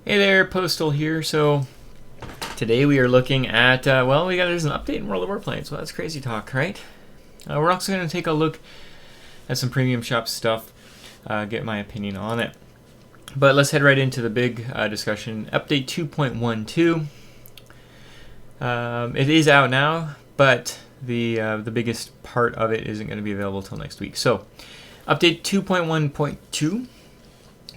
Hey there, Postal here. So today we are looking at, there's an update in World of Warplanes. Well, that's crazy talk, right? We're also going to take a look at some premium shop stuff, get my opinion on it. But let's head right into the big discussion. Update 2.12. It is out now, but the biggest part of it isn't going to be available till next week. So, update 2.1.2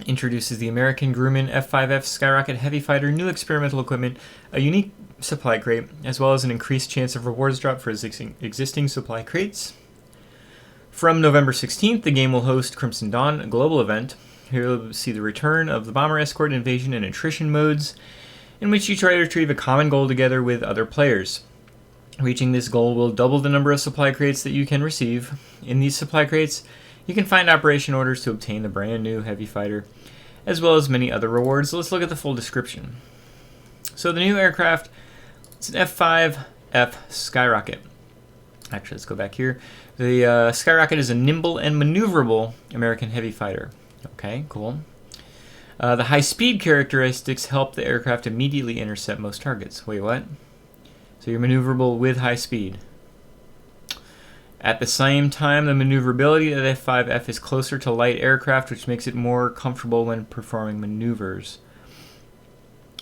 introduces the American Grumman F5F Skyrocket Heavy Fighter new experimental equipment, a unique supply crate, as well as an increased chance of rewards drop for existing supply crates. From November 16th, the game will host Crimson Dawn, a global event. Here you'll see the return of the bomber escort, invasion, and attrition modes, in which you try to retrieve a common goal together with other players. Reaching this goal will double the number of supply crates that you can receive. In these supply crates, you can find operation orders to obtain the brand new Heavy Fighter, as well as many other rewards. So let's look at the full description. So the new aircraft, it's an F5F Skyrocket. Actually, let's go back here. The Skyrocket is a nimble and maneuverable American Heavy Fighter. Okay, cool. The high-speed characteristics help the aircraft immediately intercept most targets. Wait, what? So you're maneuverable with high speed. At the same time, the maneuverability of the F5F is closer to light aircraft, which makes it more comfortable when performing maneuvers.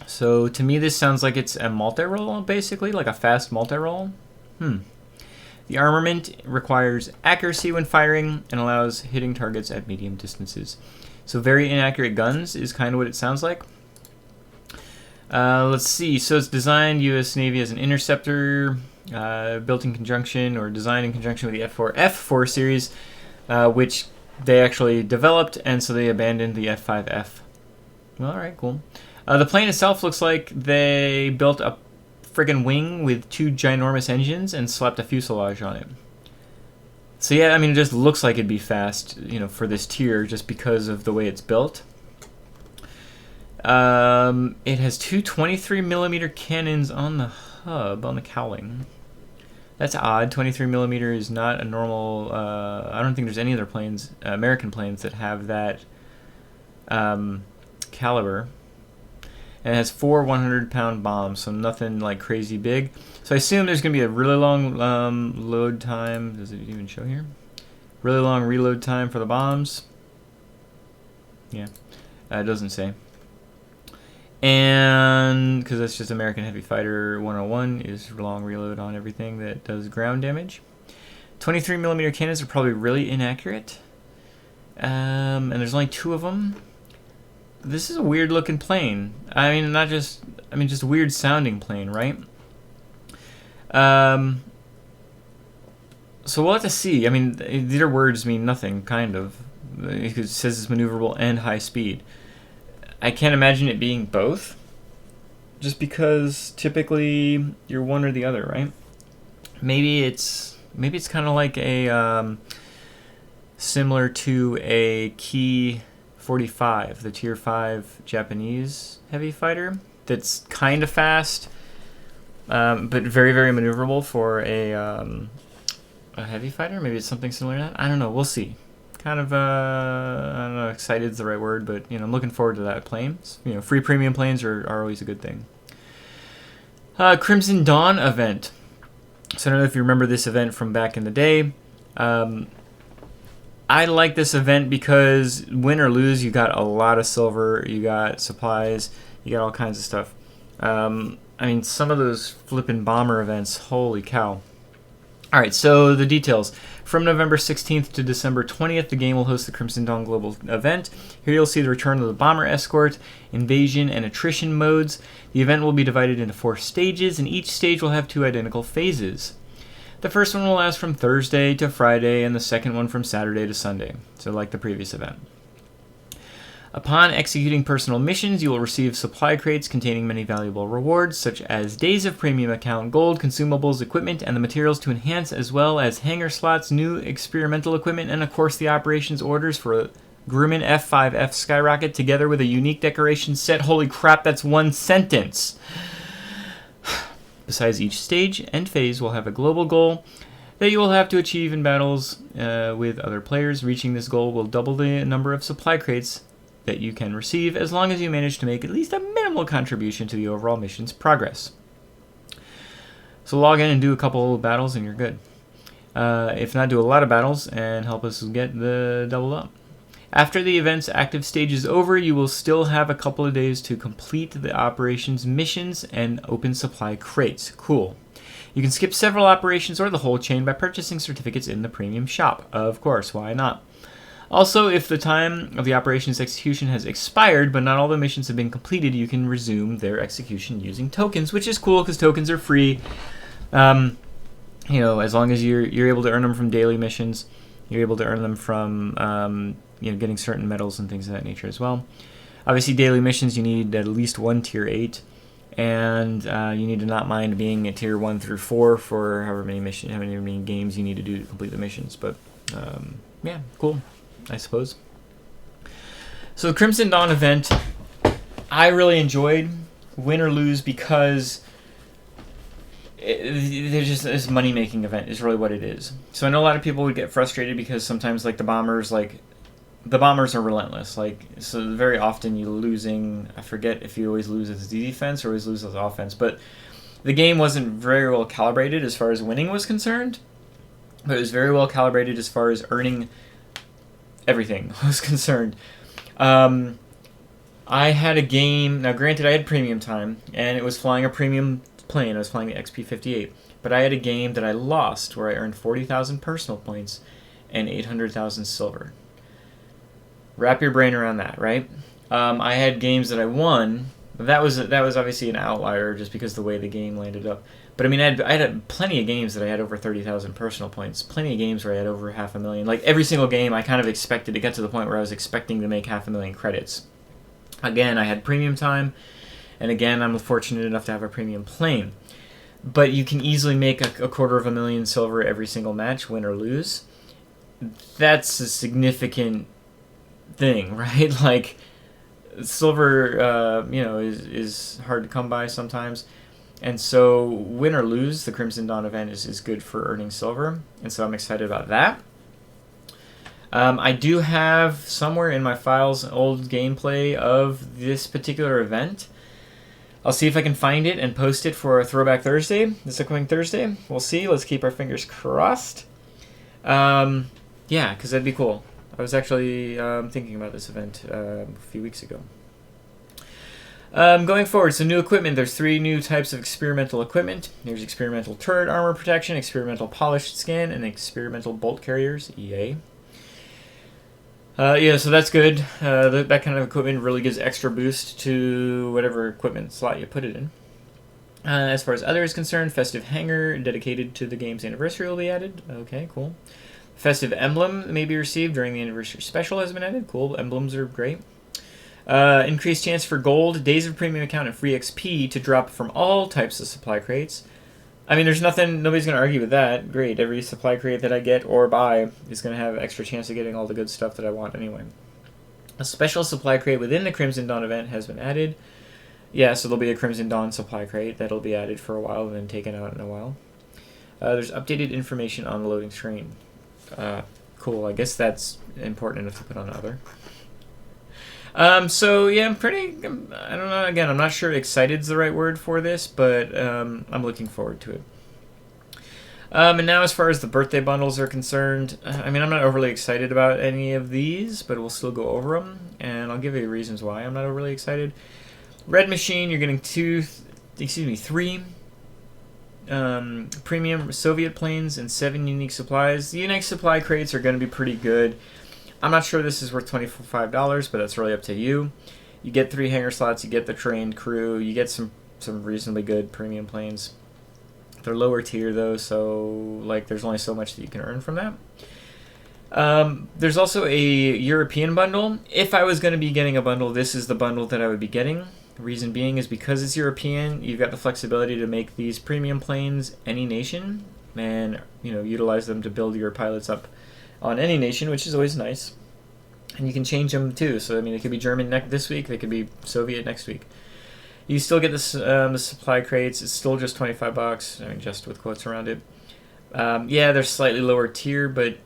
So to me, this sounds like it's a multi-roll, basically, like a fast multi-roll. The armament requires accuracy when firing and allows hitting targets at medium distances. So very inaccurate guns is kind of what it sounds like. Let's see. So it's designed U.S. Navy as an interceptor, built in conjunction or designed in conjunction with the F4 series, which they actually developed, and so they abandoned the F5F. Well, all right, cool. The plane itself looks like they built a friggin' wing with two ginormous engines and slapped a fuselage on it. So yeah, I mean, it just looks like it'd be fast, for this tier, just because of the way it's built. It has two 23mm cannons on the hub, on the cowling. That's odd. 23mm is not a normal... I don't think there's any other planes, American planes, that have that caliber. And it has 4 100-pound bombs, so nothing like crazy big. So I assume there's going to be a really long load time. Does it even show here? Really long reload time for the bombs. Yeah, it doesn't say. And because that's just American Heavy Fighter 101 is long reload on everything that does ground damage. 23mm cannons are probably really inaccurate. And there's only 2 of them. This is a weird looking plane. Just a weird sounding plane, right? So we'll have to see. These are words mean nothing, kind of. It says it's maneuverable and high speed. I can't imagine it being both, just because typically you're one or the other, right? Maybe it's kind of like a similar to a Ki 45, the Tier 5 Japanese heavy fighter that's kind of fast, but very, very maneuverable for a heavy fighter. Maybe it's something similar to that. I don't know. We'll see. Kind of, I don't know, excited is the right word, but, I'm looking forward to that plane. Free premium planes are always a good thing. Crimson Dawn event. So I don't know if you remember this event from back in the day. I like this event because win or lose, you got a lot of silver, you got supplies, you got all kinds of stuff. Some of those flippin' bomber events, holy cow. All right, so the details. From November 16th to December 20th, the game will host the Crimson Dawn Global event. Here you'll see the return of the bomber escort, invasion, and attrition modes. The event will be divided into 4 stages, and each stage will have 2 identical phases. The first one will last from Thursday to Friday, and the second one from Saturday to Sunday, so like the previous event. Upon executing personal missions, you will receive supply crates containing many valuable rewards, such as days of premium account gold, consumables, equipment, and the materials to enhance, as well as hangar slots, new experimental equipment, and of course the operations orders for a Grumman F5F Skyrocket, together with a unique decoration set. Holy crap, that's one sentence! Besides, each stage and phase will have a global goal that you will have to achieve in battles with other players. Reaching this goal will double the number of supply crates that you can receive, as long as you manage to make at least a minimum minimal contribution to the overall mission's progress. So log in and do a couple of battles and you're good. If not, do a lot of battles and help us get the double up. After the event's active stage is over, you will still have a couple of days to complete the operations missions and open supply crates. Cool. You can skip several operations or the whole chain by purchasing certificates in the premium shop. Of course, why not? Also, if the time of the operation's execution has expired, but not all the missions have been completed, you can resume their execution using tokens, which is cool because tokens are free. As long as you're able to earn them from daily missions, you're able to earn them from getting certain medals and things of that nature as well. Obviously, daily missions, you need at least one tier 8. And you need to not mind being a tier 1 through 4 for however many games you need to do to complete the missions. But yeah, cool, I suppose. So the Crimson Dawn event, I really enjoyed, win or lose, because there's just this money-making event is really what it is. So I know a lot of people would get frustrated because sometimes the bombers are relentless. So very often you're losing. I forget if you always lose as defense or always lose as offense. But the game wasn't very well calibrated as far as winning was concerned. But it was very well calibrated as far as earning everything was concerned. I had a game. Now, granted, I had premium time, and it was flying a premium plane. I was flying the XP-58. But I had a game that I lost where I earned 40,000 personal points and 800,000 silver. Wrap your brain around that, right? I had games that I won. That was obviously an outlier just because of the way the game landed up. But I mean, I had plenty of games that I had over 30,000 personal points. Plenty of games where I had over 500,000. Like every single game, I kind of expected to get to the point where I was expecting to make 500,000 credits. Again, I had premium time, and again, I'm fortunate enough to have a premium plane. But you can easily make a 250,000 silver every single match, win or lose. That's a significant thing, right? Like silver is hard to come by sometimes, and so win or lose, the Crimson Dawn event is good for earning silver, and so I'm excited about that. I do have somewhere in my files old gameplay of this particular event. I'll see if I can find it and post it for a Throwback Thursday this upcoming Thursday. We'll see. Let's keep our fingers crossed. Yeah, because that'd be cool. I was actually thinking about this event a few weeks ago. Going forward, so new equipment. There's 3 new types of experimental equipment. There's experimental turret armor protection, experimental polished skin, and experimental bolt carriers, EA. So that's good. That kind of equipment really gives extra boost to whatever equipment slot you put it in. As far as other is concerned, festive hanger dedicated to the game's anniversary will be added. Okay, cool. Festive emblem may be received during the anniversary special has been added. Cool, emblems are great. Increased chance for gold, days of premium account, and free XP to drop from all types of supply crates. I mean, there's nobody's going to argue with that. Great, every supply crate that I get or buy is going to have extra chance of getting all the good stuff that I want anyway. A special supply crate within the Crimson Dawn event has been added. Yeah, so there'll be a Crimson Dawn supply crate that'll be added for a while and then taken out in a while. There's updated information on the loading screen. Cool, I guess that's important enough to put on other. So yeah, I don't know, again, I'm not sure excited's the right word for this, but I'm looking forward to it. And now as far as the birthday bundles are concerned, I mean, I'm not overly excited about any of these, but we'll still go over them, and I'll give you reasons why I'm not overly excited. Red Machine, you're getting 3 premium Soviet planes and 7 unique supplies. The unique supply crates are going to be pretty good. I'm not sure this is worth $25, but that's really up to you. You get 3 hangar slots, you get the trained crew, you get some reasonably good premium planes. They're lower tier though, so there's only so much that you can earn from that. There's also a European bundle. If I was going to be getting a bundle, this is the bundle that I would be getting. The reason being is because it's European, you've got the flexibility to make these premium planes any nation and utilize them to build your pilots up on any nation, which is always nice. And you can change them too. So I mean, it could be German this week, they could be Soviet next week. You still get this the supply crates. It's still just $25. I mean, just with quotes around it. Yeah, they're slightly lower tier, but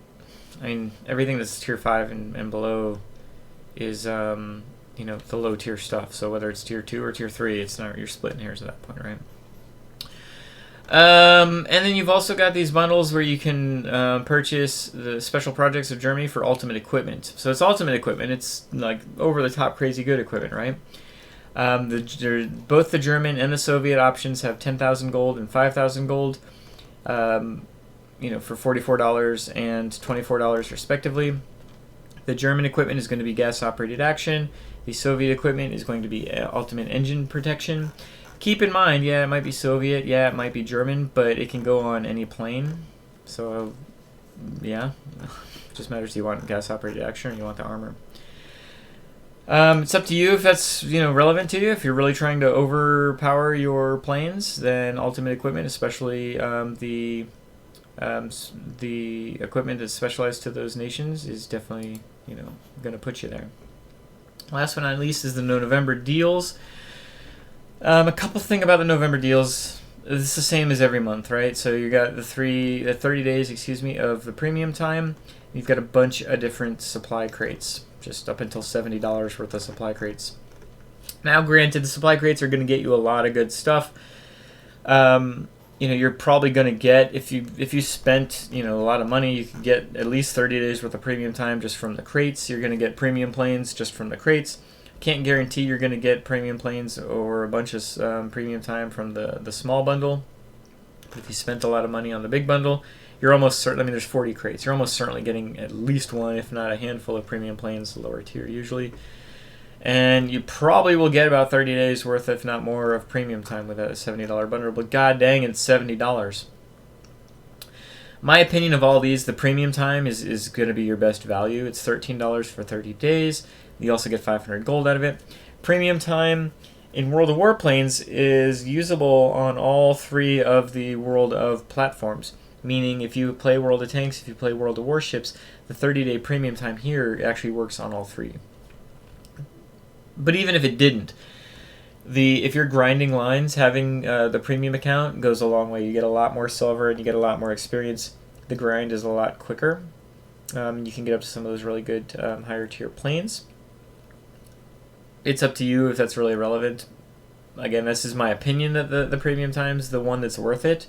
I mean, everything that's tier 5 and below is the low tier stuff. So whether it's tier 2 or tier 3, it's not, you're splitting hairs at that point, right? And then you've also got these bundles where you can purchase the special projects of Germany for ultimate equipment. So it's ultimate equipment. It's like over the top crazy good equipment, right? Both the German and the Soviet options have 10,000 gold and 5,000 gold, for $44 and $24 respectively. The German equipment is going to be gas-operated action. The Soviet equipment is going to be ultimate engine protection. Keep in mind, yeah, it might be Soviet, yeah, it might be German, but it can go on any plane. So, yeah, it just matters. Do you want gas-operated action or you want the armor? It's up to you if that's relevant to you. If you're really trying to overpower your planes, then ultimate equipment, especially the equipment that's specialized to those nations, is definitely going to put you there. Last but not least is the November deals. A couple things about the November deals. It's the same as every month, right? So you got the 30 days, of the premium time. You've got a bunch of different supply crates, just up until $70 worth of supply crates. Now, granted, the supply crates are going to get you a lot of good stuff. You're probably going to get, if you spent a lot of money, you can get at least 30 days worth of premium time just from the crates. You're going to get premium planes just from the crates. Can't guarantee you're going to get premium planes or a bunch of premium time from the small bundle. But if you spent a lot of money on the big bundle, you're almost certain. There's 40 crates. You're almost certainly getting at least one, if not a handful of premium planes, lower tier usually. And you probably will get about 30 days worth, if not more, of premium time with a $70 bundle. But god dang, it's $70. My opinion of all these, the premium time is going to be your best value. It's $13 for 30 days. You also get 500 gold out of it. Premium time in World of Warplanes is usable on all 3 of the World of platforms. Meaning, if you play World of Tanks, if you play World of Warships, the 30-day premium time here actually works on all 3. But even if it didn't, if you're grinding lines, having the premium account goes a long way. You get a lot more silver and you get a lot more experience. The grind is a lot quicker. You can get up to some of those really good higher tier planes. It's up to you if that's really relevant. Again, this is my opinion that the premium time's the one that's worth it.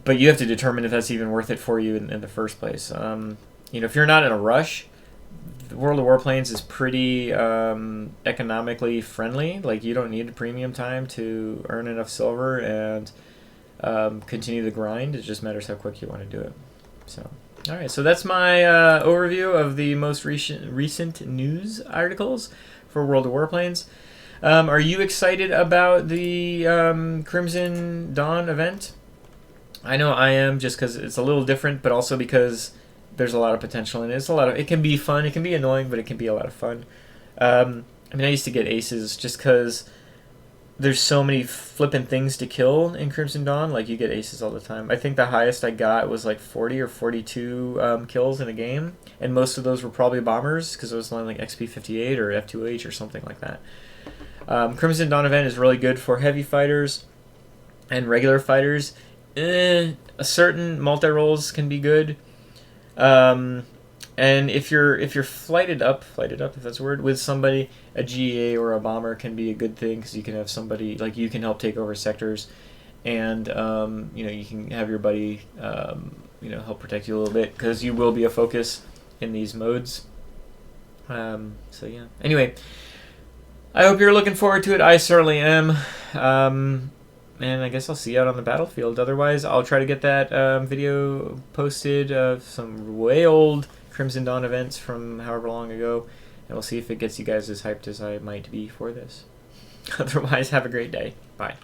But you have to determine if that's even worth it for you in the first place. If you're not in a rush, the World of Warplanes is pretty economically friendly. Like, you don't need a premium time to earn enough silver and continue the grind. It just matters how quick you want to do it. So, all right. So that's my overview of the most recent news articles for World of Warplanes. Are you excited about the Crimson Dawn event? I know I am, just because it's a little different, but also because there's a lot of potential in it. It can be fun, it can be annoying, but it can be a lot of fun. I used to get aces just because there's so many flippin' things to kill in Crimson Dawn. Like, you get aces all the time. I think the highest I got was like 40 or 42 kills in a game, and most of those were probably bombers because it was only like XP58 or F2H or something like that. Crimson Dawn event is really good for heavy fighters and regular fighters. A certain multi-rolls can be good. And if you're flighted up, if that's a word, with somebody, a GA or a bomber can be a good thing because you can have somebody, like, you can help take over sectors, and you can have your buddy help protect you a little bit because you will be a focus in these modes. So yeah. Anyway, I hope you're looking forward to it. I certainly am. And I guess I'll see you out on the battlefield. Otherwise, I'll try to get that video posted of some way old Crimson Dawn events from however long ago. And we'll see if it gets you guys as hyped as I might be for this. Otherwise, have a great day. Bye.